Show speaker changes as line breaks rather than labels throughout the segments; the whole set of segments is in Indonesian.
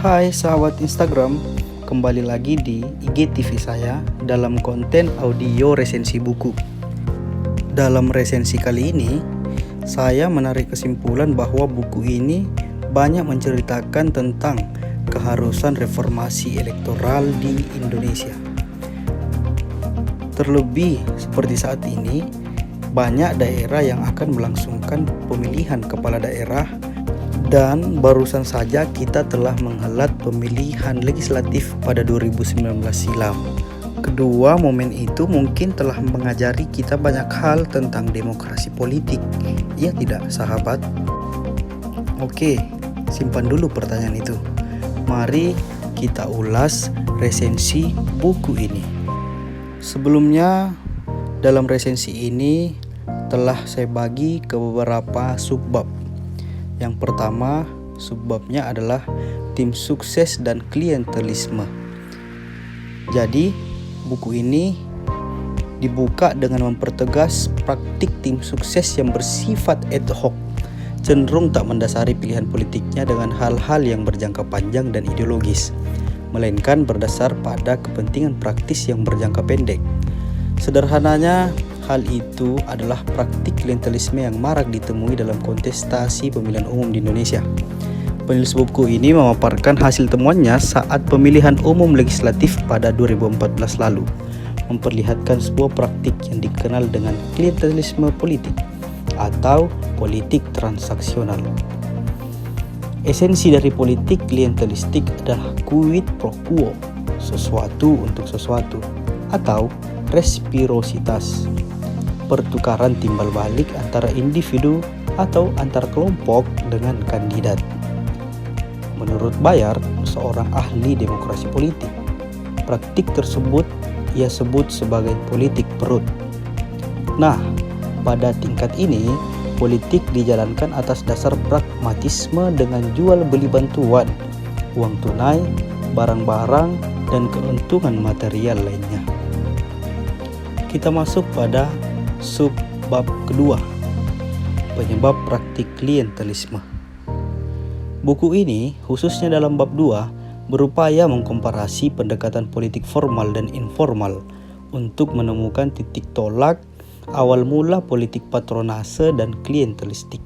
Hai sahabat Instagram, kembali lagi di IGTV saya dalam konten audio resensi buku. Dalam resensi kali ini, saya menarik kesimpulan bahwa buku ini banyak menceritakan tentang keharusan reformasi elektoral di Indonesia. Terlebih seperti saat ini, banyak daerah yang akan melangsungkan pemilihan kepala daerah. Dan barusan saja kita telah menghelat pemilihan legislatif pada 2019 silam. Kedua momen itu mungkin telah mengajari kita banyak hal tentang demokrasi politik. Iya tidak, sahabat? Oke, simpan dulu pertanyaan itu. Mari kita ulas resensi buku ini. Sebelumnya, dalam resensi ini telah saya bagi ke beberapa subbab. Yang pertama, subbabnya adalah tim sukses dan klientelisme. Jadi, buku ini dibuka dengan mempertegas praktik tim sukses yang bersifat ad hoc, cenderung tak mendasari pilihan politiknya dengan hal-hal yang berjangka panjang dan ideologis, melainkan berdasar pada kepentingan praktis yang berjangka pendek. Sederhananya, hal itu adalah praktik klientelisme yang marak ditemui dalam kontestasi pemilihan umum di Indonesia. Penulis buku ini memaparkan hasil temuannya saat pemilihan umum legislatif pada 2014 lalu, memperlihatkan sebuah praktik yang dikenal dengan klientelisme politik atau politik transaksional. Esensi dari politik klientelistik adalah quid pro quo, sesuatu untuk sesuatu, atau resiprositas, pertukaran timbal balik antara individu atau antar kelompok dengan kandidat. Menurut Bayard, seorang ahli demokrasi politik, praktik tersebut ia sebut sebagai politik perut. Nah, pada tingkat ini, politik dijalankan atas dasar pragmatisme dengan jual beli bantuan, uang tunai, barang-barang, dan keuntungan material lainnya. Kita masuk pada subbab kedua, penyebab praktik klientelisme. Buku ini, khususnya dalam bab 2, berupaya mengkomparasi pendekatan politik formal dan informal untuk menemukan titik tolak awal mula politik patronase dan klientelistik.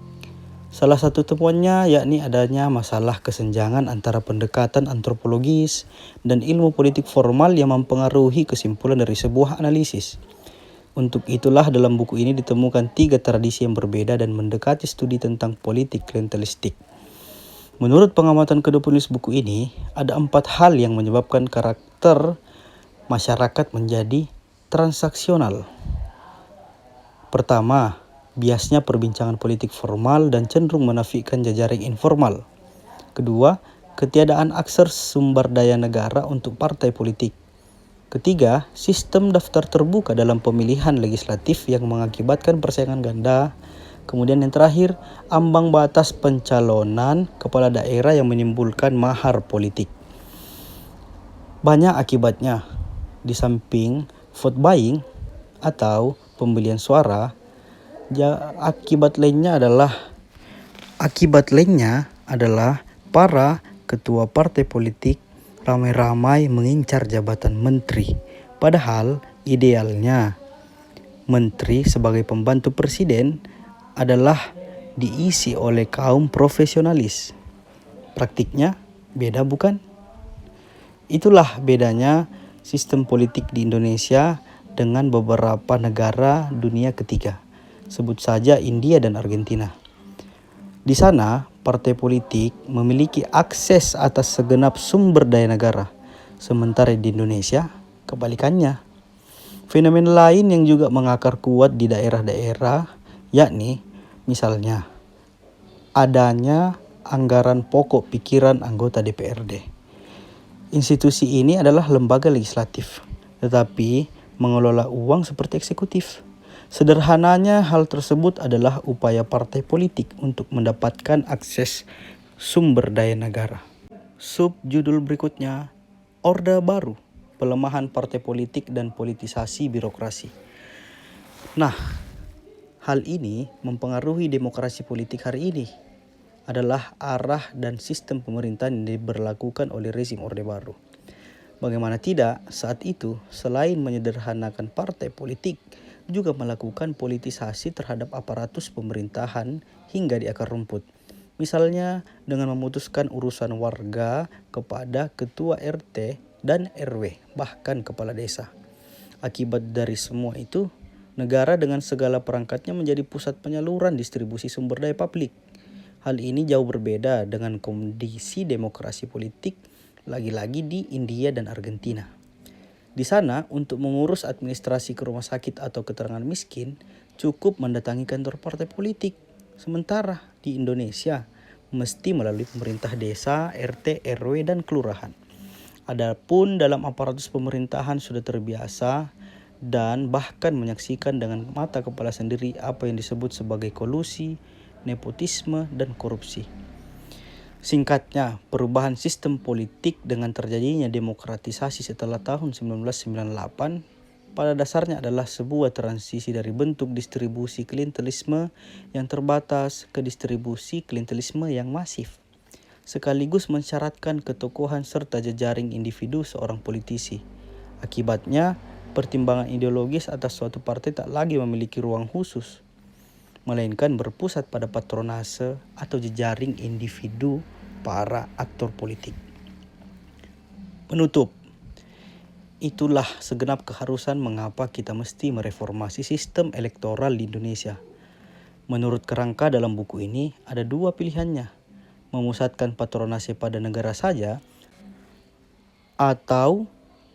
Salah satu temuannya yakni adanya masalah kesenjangan antara pendekatan antropologis dan ilmu politik formal yang mempengaruhi kesimpulan dari sebuah analisis. Untuk itulah dalam buku ini ditemukan 3 tradisi yang berbeda dan mendekati studi tentang politik klientelistik. Menurut pengamatan kedua penulis buku ini, ada 4 hal yang menyebabkan karakter masyarakat menjadi transaksional. Pertama, biasnya perbincangan politik formal dan cenderung menafikan jejaring informal. Kedua, ketiadaan akses sumber daya negara untuk partai politik. Ketiga, sistem daftar terbuka dalam pemilihan legislatif yang mengakibatkan persaingan ganda. Kemudian yang terakhir, ambang batas pencalonan kepala daerah yang menimbulkan mahar politik. Banyak akibatnya. Di samping vote buying atau pembelian suara, akibat lainnya adalah para ketua partai politik ramai-ramai mengincar jabatan menteri. Padahal idealnya menteri sebagai pembantu presiden adalah diisi oleh kaum profesionalis. Praktiknya beda bukan? Itulah bedanya sistem politik di Indonesia dengan beberapa negara dunia ketiga. Sebut saja India dan Argentina. Di sana, partai politik memiliki akses atas segenap sumber daya negara. Sementara di Indonesia, kebalikannya. Fenomena lain yang juga mengakar kuat di daerah-daerah, yakni misalnya adanya anggaran pokok pikiran anggota DPRD. Institusi ini adalah lembaga legislatif, tetapi mengelola uang seperti eksekutif. Sederhananya, hal tersebut adalah upaya partai politik untuk mendapatkan akses sumber daya negara. Subjudul berikutnya, Orde Baru, pelemahan partai politik dan politisasi birokrasi. Nah, hal ini mempengaruhi demokrasi politik hari ini. adalah arah dan sistem pemerintahan yang diberlakukan oleh rezim Orde Baru. Bagaimana tidak, saat itu selain menyederhanakan partai politik, juga melakukan politisasi terhadap aparatus pemerintahan hingga di akar rumput. Misalnya dengan memutuskan urusan warga kepada ketua RT dan RW, bahkan kepala desa. Akibat dari semua itu, negara dengan segala perangkatnya menjadi pusat penyaluran distribusi sumber daya publik. Hal ini jauh berbeda dengan kondisi demokrasi politik lagi-lagi di India dan Argentina. Di sana, untuk mengurus administrasi ke rumah sakit atau keterangan miskin, cukup mendatangi kantor partai politik. Sementara di Indonesia, mesti melalui pemerintah desa, RT, RW, dan kelurahan. Adapun dalam aparatus pemerintahan sudah terbiasa dan bahkan menyaksikan dengan mata kepala sendiri apa yang disebut sebagai kolusi, nepotisme, dan korupsi. Singkatnya, perubahan sistem politik dengan terjadinya demokratisasi setelah tahun 1998 pada dasarnya adalah sebuah transisi dari bentuk distribusi klientelisme yang terbatas ke distribusi klientelisme yang masif, sekaligus mensyaratkan ketokohan serta jejaring individu seorang politisi. Akibatnya, pertimbangan ideologis atas suatu partai tak lagi memiliki ruang khusus, melainkan berpusat pada patronase atau jejaring individu para aktor politik. Penutup. Itulah segenap keharusan mengapa kita mesti mereformasi sistem elektoral di Indonesia. Menurut kerangka dalam buku ini, ada dua pilihannya. Memusatkan patronase pada negara saja, atau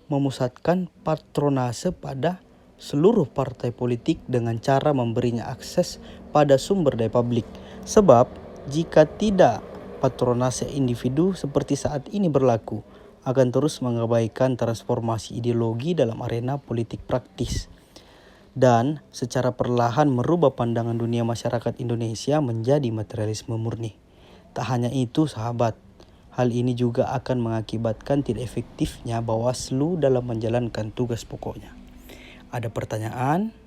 memusatkan patronase pada seluruh partai politik dengan cara memberinya akses pada sumber daya publik. Sebab, jika tidak, patronase individu seperti saat ini berlaku akan terus mengabaikan transformasi ideologi dalam arena politik praktis dan secara perlahan merubah pandangan dunia masyarakat Indonesia menjadi materialisme murni. Tak hanya itu sahabat, hal ini juga akan mengakibatkan tidak efektifnya Bawaslu dalam menjalankan tugas pokoknya. Ada pertanyaan?